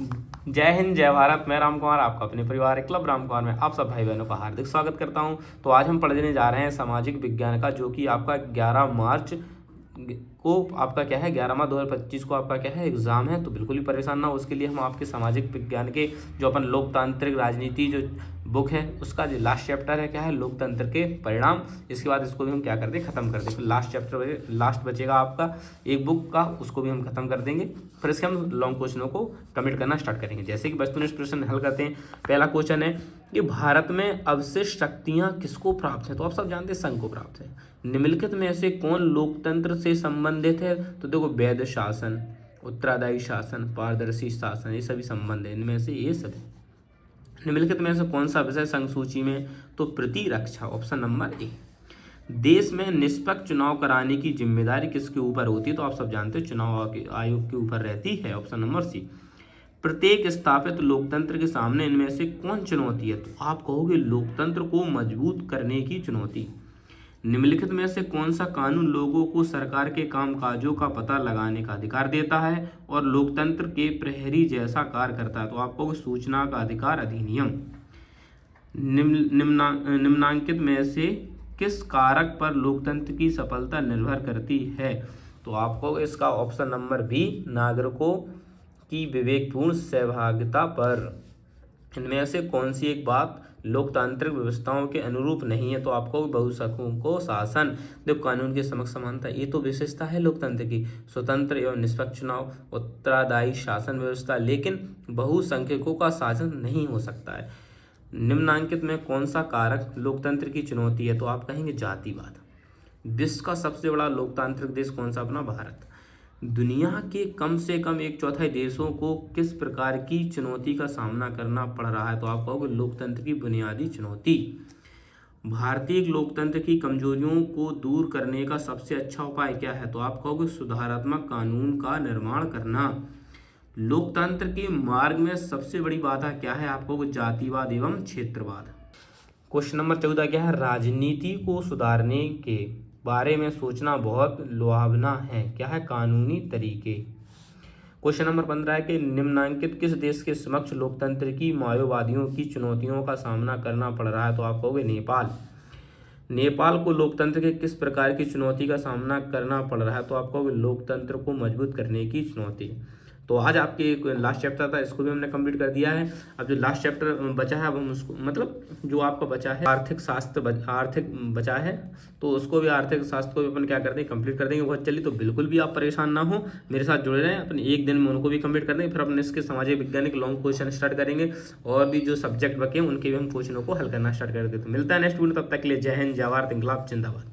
जय हिंद, जय भारत। मैं राम कुमार आपका अपने परिवार क्लब राम कुमार में आप सब भाई बहनों का हार्दिक स्वागत करता हूं। तो आज हम पढ़ने जा रहे हैं सामाजिक विज्ञान का, जो कि आपका 11 मार्च को आपका क्या है 11 मार्च 2025 को आपका क्या है एग्जाम है। तो बिल्कुल ही परेशान ना हो, उसके लिए हम आपके सामाजिक विज्ञान के जो अपन लोकतांत्रिक राजनीति जो बुक है उसका जो लास्ट चैप्टर है क्या है लोकतंत्र के परिणाम, इसके बाद इसको भी हम क्या कर दें खत्म कर दें। फिर लास्ट बचेगा आपका एक बुक का, उसको भी हम खत्म कर देंगे। फिर इसके हम लॉन्ग क्वेश्चनों को कंप्लीट करना स्टार्ट करेंगे। जैसे कि वस्तुनिष्ठ प्रश्न हल करते हैं। पहला क्वेश्चन है कि भारत में अवशिष्ट शक्तियां किसको प्राप्त है। तो आप सब जानते हैं संघ को प्राप्त है। निम्नलिखित में से कौन लोकतंत्र से संबंधित है। तो देखो वैध शासन, उत्तरादायी शासन, पारदर्शी शासन, ये सभी संबंध है इनमें से ये सभी। निम्नलिखित में से कौन सा विषय संघ सूची में। तो प्रतिरक्षा, ऑप्शन नंबर ए। देश में निष्पक्ष चुनाव कराने की जिम्मेदारी किसके ऊपर होती है। तो आप सब जानते हो चुनाव आयोग के ऊपर रहती है, ऑप्शन नंबर सी। प्रत्येक स्थापित लोकतंत्र के सामने इनमें से कौन चुनौती है। तो आप कहोगे लोकतंत्र को मजबूत करने की चुनौती। निम्नलिखित में से कौन सा कानून लोगों को सरकार के कामकाजों का पता लगाने का अधिकार देता है और लोकतंत्र के प्रहरी जैसा कार्य करता है। तो आपको सूचना का अधिकार अधिनियम। निम्नांकित में से किस कारक पर लोकतंत्र की सफलता निर्भर करती है। तो आपको इसका ऑप्शन नंबर बी, नागरिकों की विवेकपूर्ण सहभागिता पर। इनमें से कौन सी एक बात लोकतांत्रिक व्यवस्थाओं के अनुरूप नहीं है। तो आपको बहुसंख्यों को शासन, देखो कानून के समक्ष समानता, ये तो विशेषता है लोकतंत्र की। स्वतंत्र एवं निष्पक्ष चुनाव, उत्तरादायी शासन व्यवस्था, लेकिन बहुसंख्यकों का शासन नहीं हो सकता है। निम्नांकित में कौन सा कारक लोकतंत्र की चुनौती है। तो आप कहेंगे जातिवाद। विश्व का सबसे बड़ा लोकतांत्रिक देश कौन सा अपना भारत। दुनिया के कम से कम 1/4 देशों को किस प्रकार की चुनौती का सामना करना पड़ रहा है। तो आप कहोगे लोकतंत्र की बुनियादी चुनौती। भारतीय लोकतंत्र की कमजोरियों को दूर करने का सबसे अच्छा उपाय क्या है। तो आप कहोगे सुधारात्मक कानून का निर्माण करना। लोकतंत्र के मार्ग में सबसे बड़ी बाधा क्या है। आप कहोगे जातिवाद एवं क्षेत्रवाद। क्वेश्चन नंबर 14 क्या है, राजनीति को सुधारने के बारे में सोचना बहुत लुभावना है, क्या है कानूनी तरीके। क्वेश्चन नंबर 15 है कि निम्नांकित किस देश के समक्ष लोकतंत्र की माओवादियों की चुनौतियों का सामना करना पड़ रहा है। तो आप कहोगे नेपाल। नेपाल को लोकतंत्र के किस प्रकार की चुनौती का सामना करना पड़ रहा है। तो आप कहोगे लोकतंत्र को मजबूत करने की चुनौती। तो आज आपके लास्ट चैप्टर था, इसको भी हमने कंप्लीट कर दिया है। अब जो लास्ट चैप्टर बचा है अब हम उसको मतलब जो आपका बचा है आर्थिक बचा है, तो उसको भी आर्थिक शास्त्र को भी अपन क्या करते हैं कंप्लीट कर देंगे बहुत जल्दी। तो बिल्कुल भी आप परेशान ना हो, मेरे साथ जुड़े रहें। अपन एक दिन में उनको भी कंप्लीट कर देंगे। फिर अपन इसके सामाजिक विज्ञान के लॉन्ग क्वेश्चन स्टार्ट करेंगे और भी जो सब्जेक्ट बचे हैं उनके भी हम क्वेश्चनों को हल करना स्टार्ट कर देते हैं। मिलता है नेक्स्ट वीडियो, तब तक के लिए जय हिंद, जय भारत, इंकलाब जिंदाबाद।